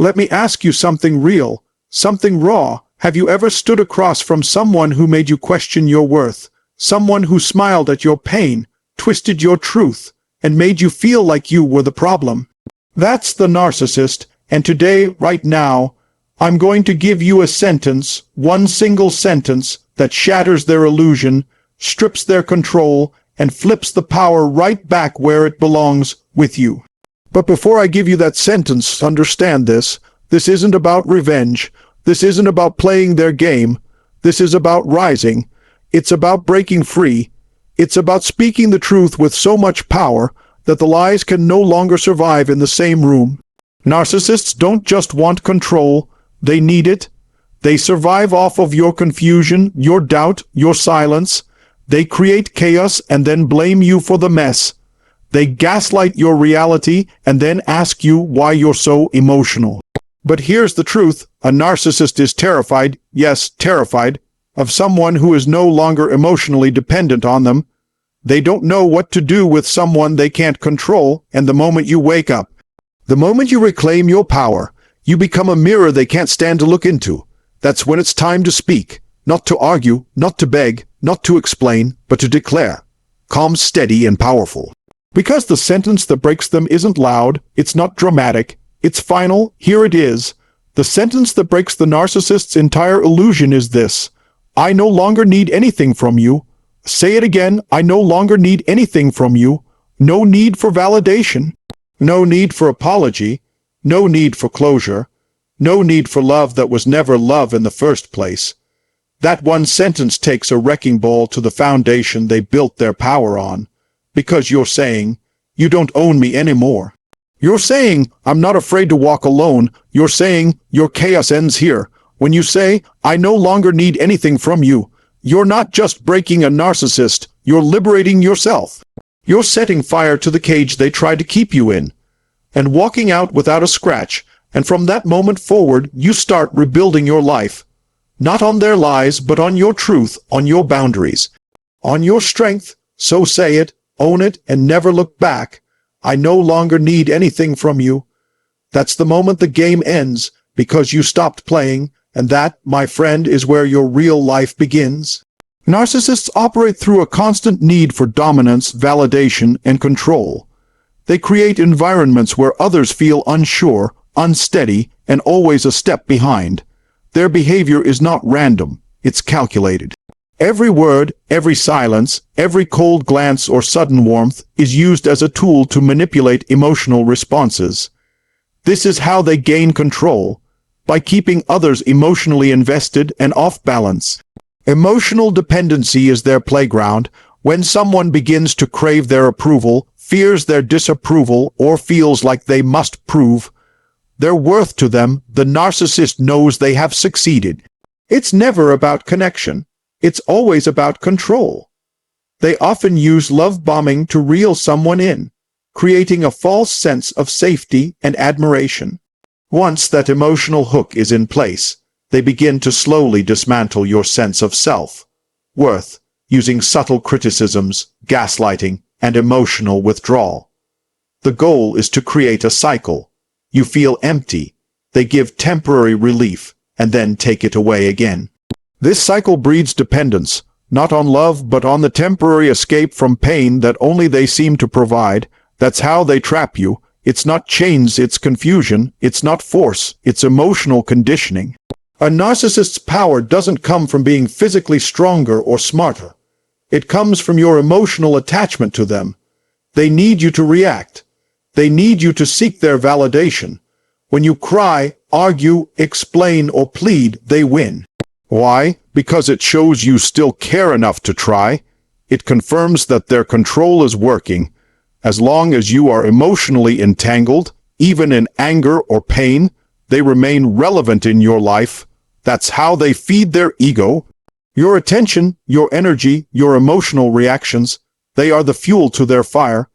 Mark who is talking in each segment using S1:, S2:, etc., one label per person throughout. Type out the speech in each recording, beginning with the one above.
S1: Let me ask you something real, something raw. Have you ever stood across from someone who made you question your worth? Someone who smiled at your pain, twisted your truth, and made you feel like you were the problem? That's the narcissist, and today, right now, I'm going to give you a sentence, one single sentence, that shatters their illusion, strips their control, and flips the power right back where it belongs, with you. But before I give you that sentence, understand this. This isn't about revenge. This isn't about playing their game. This is about rising. It's about breaking free. It's about speaking the truth with so much power that the lies can no longer survive in the same room. Narcissists don't just want control. They need it. They survive off of your confusion, your doubt, your silence. They create chaos and then blame you for the mess. They gaslight your reality and then ask you why you're so emotional. But here's the truth. A narcissist is terrified, yes, terrified, of someone who is no longer emotionally dependent on them. They don't know what to do with someone they can't control, and the moment you wake up, the moment you reclaim your power, you become a mirror they can't stand to look into. That's when it's time to speak, not to argue, not to beg, not to explain, but to declare. Calm, steady, and powerful. Because the sentence that breaks them isn't loud, it's not dramatic, it's final. Here it is. The sentence that breaks the narcissist's entire illusion is this: I no longer need anything from you. Say it again. I no longer need anything from you. No need for validation. No need for apology. No need for closure. No need for love that was never love in the first place. That one sentence takes a wrecking ball to the foundation they built their power on. Because you're saying, you don't own me anymore. You're saying, I'm not afraid to walk alone. You're saying, your chaos ends here. When you say, I no longer need anything from you, you're not just breaking a narcissist, you're liberating yourself. You're setting fire to the cage they tried to keep you in, and walking out without a scratch, and from that moment forward, you start rebuilding your life. Not on their lies, but on your truth, on your boundaries, on your strength. So say it, own it, and never look back. I no longer need anything from you. That's the moment the game ends, because you stopped playing, and that, my friend, is where your real life begins. Narcissists operate through a constant need for dominance, validation, and control. They create environments where others feel unsure, unsteady, and always a step behind. Their behavior is not random, it's calculated. Every word, every silence, every cold glance or sudden warmth is used as a tool to manipulate emotional responses. This is how they gain control, by keeping others emotionally invested and off balance. Emotional dependency is their playground. When someone begins to crave their approval, fears their disapproval, or feels like they must prove their worth to them, the narcissist knows they have succeeded. It's never about connection. It's always about control. They often use love bombing to reel someone in, creating a false sense of safety and admiration. Once that emotional hook is in place, they begin to slowly dismantle your sense of self-worth, using subtle criticisms, gaslighting, and emotional withdrawal. The goal is to create a cycle. You feel empty. They give temporary relief, and then take it away again. This cycle breeds dependence, not on love but on the temporary escape from pain that only they seem to provide. That's how they trap you. It's not chains, it's confusion. It's not force, it's emotional conditioning. A narcissist's power doesn't come from being physically stronger or smarter. It comes from your emotional attachment to them. They need you to react. They need you to seek their validation. When you cry, argue, explain, or plead, they win. Why? Because it shows you still care enough to try. It confirms that their control is working. As long as you are emotionally entangled, even in anger or pain, they remain relevant in your life. That's how they feed their ego. Your attention, your energy, your emotional reactions, they are the fuel to their fire.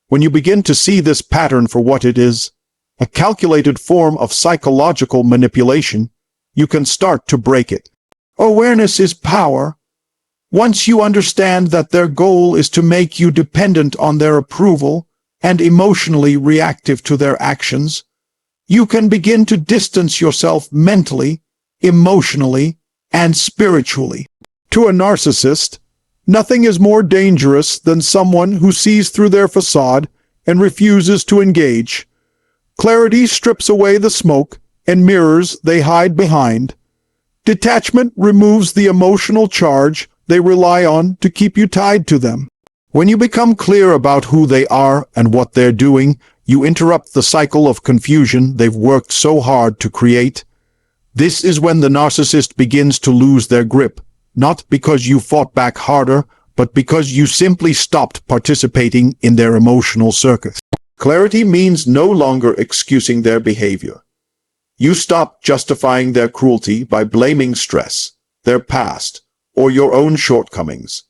S1: When you begin to see this pattern for what it is, a calculated form of psychological manipulation, you can start to break it. Awareness is power. Once you understand that their goal is to make you dependent on their approval and emotionally reactive to their actions, you can begin to distance yourself mentally, emotionally, and spiritually. To a narcissist, nothing is more dangerous than someone who sees through their facade and refuses to engage. Clarity strips away the smoke and mirrors they hide behind. Detachment removes the emotional charge they rely on to keep you tied to them. When you become clear about who they are and what they're doing, you interrupt the cycle of confusion they've worked so hard to create. This is when the narcissist begins to lose their grip, not because you fought back harder, but because you simply stopped participating in their emotional circus. Clarity means no longer excusing their behavior. You stop justifying their cruelty by blaming stress, their past, or your own shortcomings.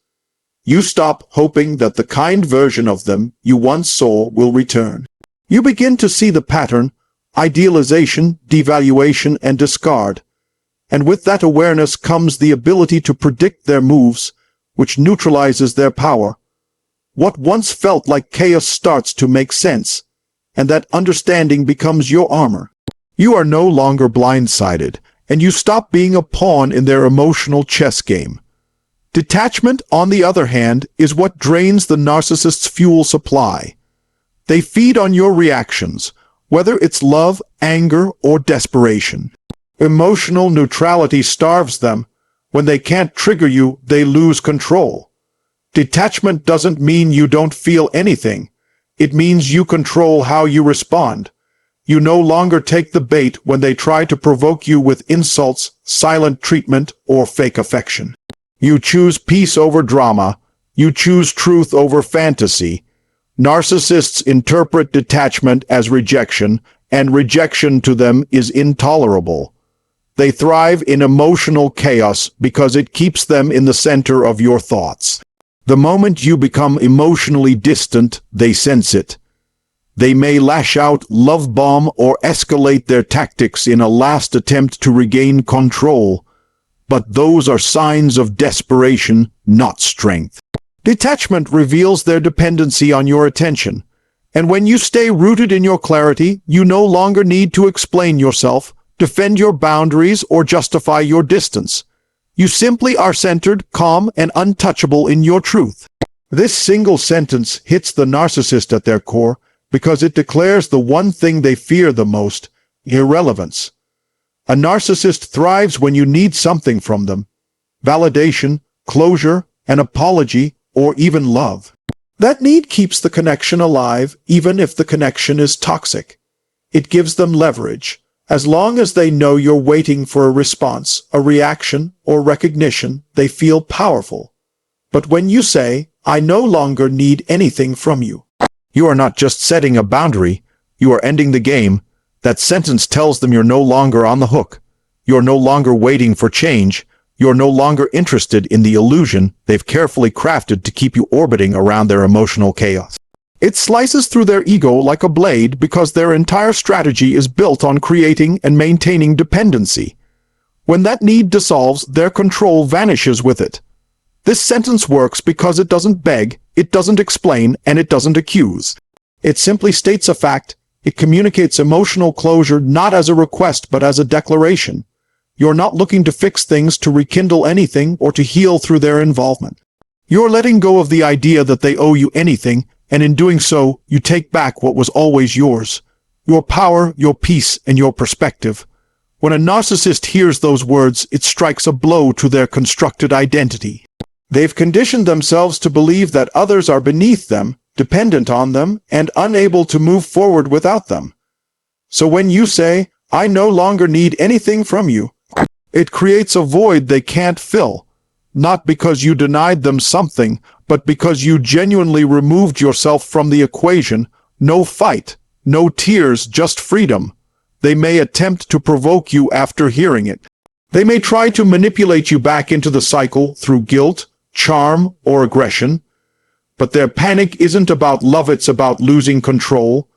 S1: You stop hoping that the kind version of them you once saw will return. You begin to see the pattern: idealization, devaluation, and discard. And with that awareness comes the ability to predict their moves, which neutralizes their power. What once felt like chaos starts to make sense, and that understanding becomes your armor. You are no longer blindsided, and you stop being a pawn in their emotional chess game. Detachment, on the other hand, is what drains the narcissist's fuel supply. They feed on your reactions, whether it's love, anger, or desperation. Emotional neutrality starves them. When they can't trigger you, they lose control. Detachment doesn't mean you don't feel anything. It means you control how you respond. You no longer take the bait when they try to provoke you with insults, silent treatment, or fake affection. You choose peace over drama. You choose truth over fantasy. Narcissists interpret detachment as rejection, and rejection to them is intolerable. They thrive in emotional chaos because it keeps them in the center of your thoughts. The moment you become emotionally distant, they sense it. They may lash out, love bomb, or escalate their tactics in a last attempt to regain control. But those are signs of desperation, not strength. Detachment reveals their dependency on your attention. And when you stay rooted in your clarity, you no longer need to explain yourself, defend your boundaries, or justify your distance. You simply are centered, calm, and untouchable in your truth. This single sentence hits the narcissist at their core because it declares the one thing they fear the most: irrelevance. A narcissist thrives when you need something from them: validation, closure, an apology, or even love. That need keeps the connection alive, even if the connection is toxic. It gives them leverage. As long as they know you're waiting for a response, a reaction, or recognition, they feel powerful. But when you say, "I no longer need anything from you," you are not just setting a boundary, you are ending the game. That sentence tells them you're no longer on the hook. You're no longer waiting for change. You're no longer interested in the illusion they've carefully crafted to keep you orbiting around their emotional chaos. It slices through their ego like a blade because their entire strategy is built on creating and maintaining dependency. When that need dissolves, their control vanishes with it. This sentence works because it doesn't beg, it doesn't explain, and it doesn't accuse. It simply states a fact. It communicates emotional closure not as a request but as a declaration. You're not looking to fix things, to rekindle anything, or to heal through their involvement. You're letting go of the idea that they owe you anything, and in doing so, you take back what was always yours: your power, your peace, and your perspective. When a narcissist hears those words, it strikes a blow to their constructed identity. They've conditioned themselves to believe that others are beneath them, dependent on them, and unable to move forward without them. So when you say, "I no longer need anything from you," it creates a void they can't fill, not because you denied them something, but because you genuinely removed yourself from the equation. No fight, no tears, just freedom. They may attempt to provoke you after hearing it. They may try to manipulate you back into the cycle through guilt, charm, or aggression. But their panic isn't about love, it's about losing control.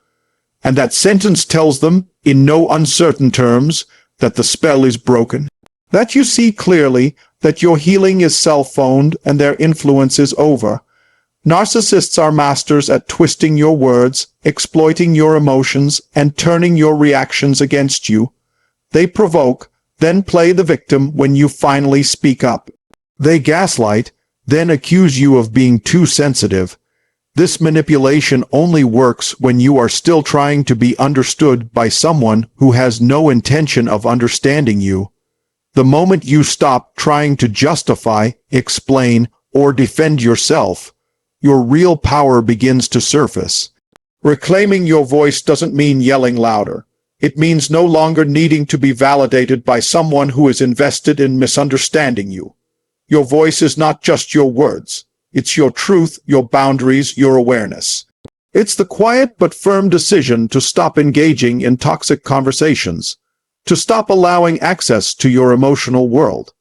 S1: And that sentence tells them, in no uncertain terms, that the spell is broken. That you see clearly, that your healing is self-owned and their influence is over. Narcissists are masters at twisting your words, exploiting your emotions, and turning your reactions against you. They provoke, then play the victim when you finally speak up. They gaslight, then accuse you of being too sensitive. This manipulation only works when you are still trying to be understood by someone who has no intention of understanding you. The moment you stop trying to justify, explain, or defend yourself, your real power begins to surface. Reclaiming your voice doesn't mean yelling louder. It means no longer needing to be validated by someone who is invested in misunderstanding you. Your voice is not just your words. It's your truth, your boundaries, your awareness. It's the quiet but firm decision to stop engaging in toxic conversations, to stop allowing access to your emotional world.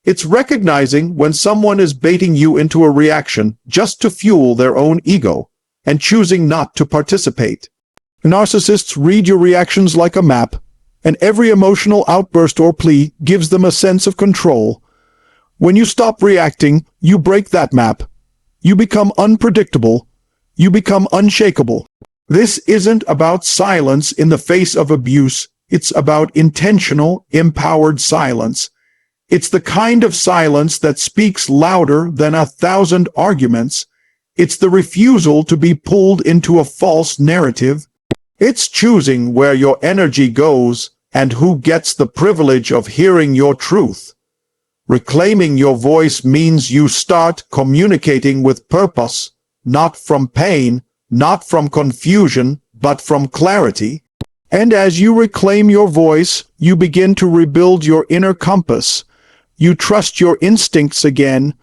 S1: It's recognizing when someone is baiting you into a reaction just to fuel their own ego, and choosing not to participate. Narcissists read your reactions like a map, and every emotional outburst or plea gives them a sense of control. When you stop reacting, you break that map. You become unpredictable. You become unshakable. This isn't about silence in the face of abuse. It's about intentional, empowered silence. It's the kind of silence that speaks louder than 1,000 arguments. It's the refusal to be pulled into a false narrative. It's choosing where your energy goes and who gets the privilege of hearing your truth. Reclaiming your voice means you start communicating with purpose, not from pain, not from confusion, but from clarity. And as you reclaim your voice, you begin to rebuild your inner compass. You trust your instincts again.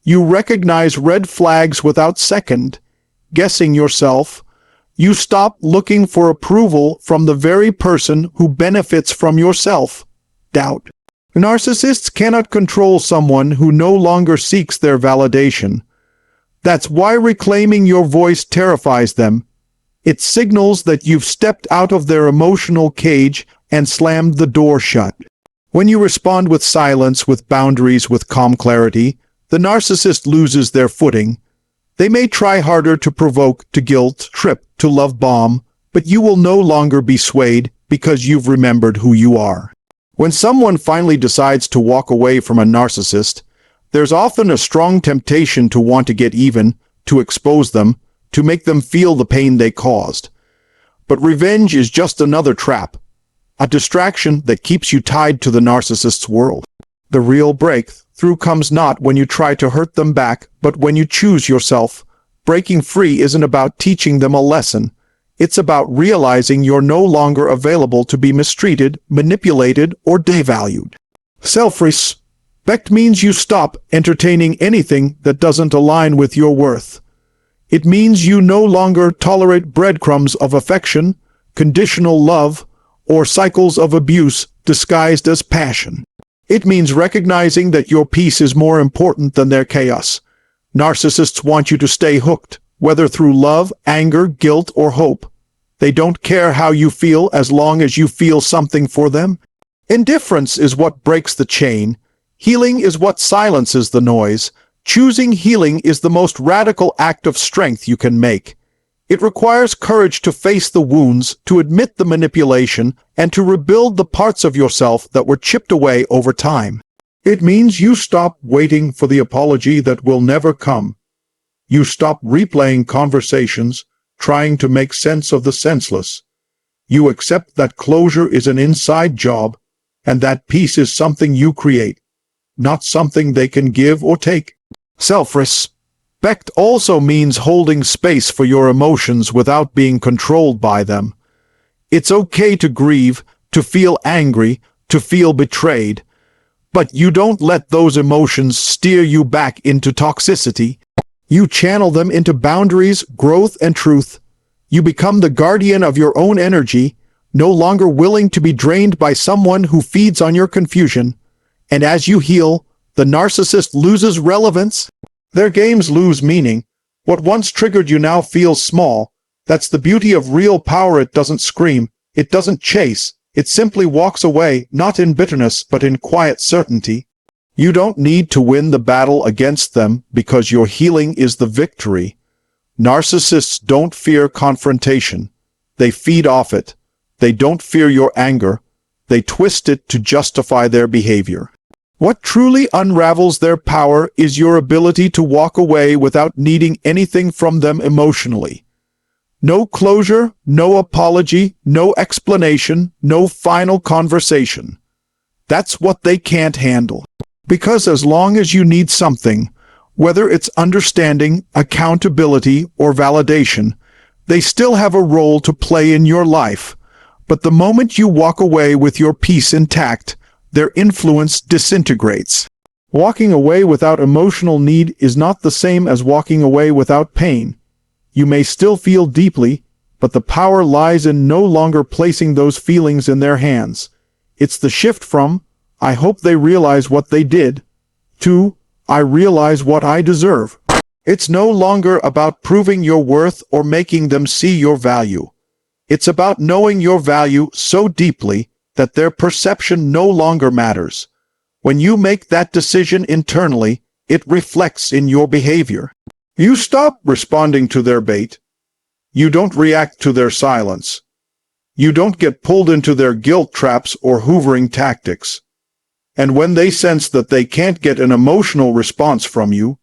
S1: You recognize red flags without second guessing yourself. You stop looking for approval from the very person who benefits from your self-doubt. Narcissists cannot control someone who no longer seeks their validation. That's why reclaiming your voice terrifies them. It signals that you've stepped out of their emotional cage and slammed the door shut. When you respond with silence, with boundaries, with calm clarity, the narcissist loses their footing. They may try harder to provoke, to guilt, trip, to love bomb, but you will no longer be swayed because you've remembered who you are. When someone finally decides to walk away from a narcissist, there's often a strong temptation to want to get even, to expose them, to make them feel the pain they caused. But revenge is just another trap, a distraction that keeps you tied to the narcissist's world. The real breakthrough comes not when you try to hurt them back, but when you choose yourself. Breaking free isn't about teaching them a lesson. It's about realizing you're no longer available to be mistreated, manipulated, or devalued. Self-respect means you stop entertaining anything that doesn't align with your worth. It means you no longer tolerate breadcrumbs of affection, conditional love, or cycles of abuse disguised as passion. It means recognizing that your peace is more important than their chaos. Narcissists want you to stay hooked, whether through love, anger, guilt, or hope. They don't care how you feel as long as you feel something for them. Indifference is what breaks the chain. Healing is what silences the noise. Choosing healing is the most radical act of strength you can make. It requires courage to face the wounds, to admit the manipulation, and to rebuild the parts of yourself that were chipped away over time. It means you stop waiting for the apology that will never come. You stop replaying conversations, trying to make sense of the senseless. You accept that closure is an inside job, and that peace is something you create, not something they can give or take. Self-respect also means holding space for your emotions without being controlled by them. It's okay to grieve, to feel angry, to feel betrayed, but you don't let those emotions steer you back into toxicity. You channel them into boundaries, growth, and truth. You become the guardian of your own energy, no longer willing to be drained by someone who feeds on your confusion. And as you heal, the narcissist loses relevance. Their games lose meaning. What once triggered you now feels small. That's the beauty of real power. It doesn't scream. It doesn't chase. It simply walks away, not in bitterness, but in quiet certainty. You don't need to win the battle against them because your healing is the victory. Narcissists don't fear confrontation. They feed off it. They don't fear your anger. They twist it to justify their behavior. What truly unravels their power is your ability to walk away without needing anything from them emotionally. No closure, no apology, no explanation, no final conversation. That's what they can't handle. Because as long as you need something, whether it's understanding, accountability, or validation, they still have a role to play in your life. But the moment you walk away with your peace intact, their influence disintegrates. Walking away without emotional need is not the same as walking away without pain. You may still feel deeply, but the power lies in no longer placing those feelings in their hands. It's the shift from, "I hope they realize what they did," to, "I realize what I deserve." It's no longer about proving your worth or making them see your value. It's about knowing your value so deeply that their perception no longer matters. When you make that decision internally, it reflects in your behavior. You stop responding to their bait. You don't react to their silence. You don't get pulled into their guilt traps or hoovering tactics. And when they sense that they can't get an emotional response from you,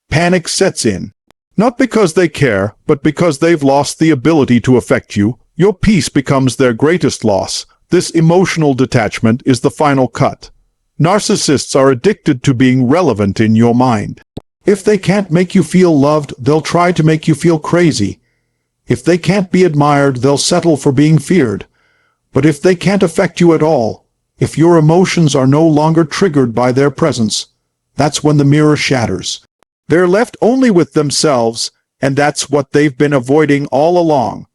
S1: panic sets in. Not because they care, but because they've lost the ability to affect you. Your peace becomes their greatest loss. This emotional detachment is the final cut. Narcissists are addicted to being relevant in your mind. If they can't make you feel loved, they'll try to make you feel crazy. If they can't be admired, they'll settle for being feared. But if they can't affect you at all, if your emotions are no longer triggered by their presence, that's when the mirror shatters. They're left only with themselves, and that's what they've been avoiding all along.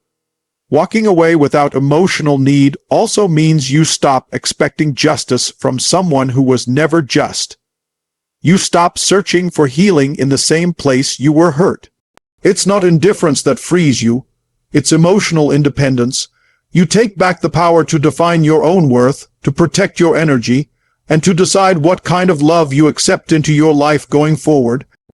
S1: Walking away without emotional need also means you stop expecting justice from someone who was never just. You stop searching for healing in the same place you were hurt. It's not indifference that frees you. It's emotional independence. You take back the power to define your own worth, to protect your energy, and to decide what kind of love you accept into your life going forward.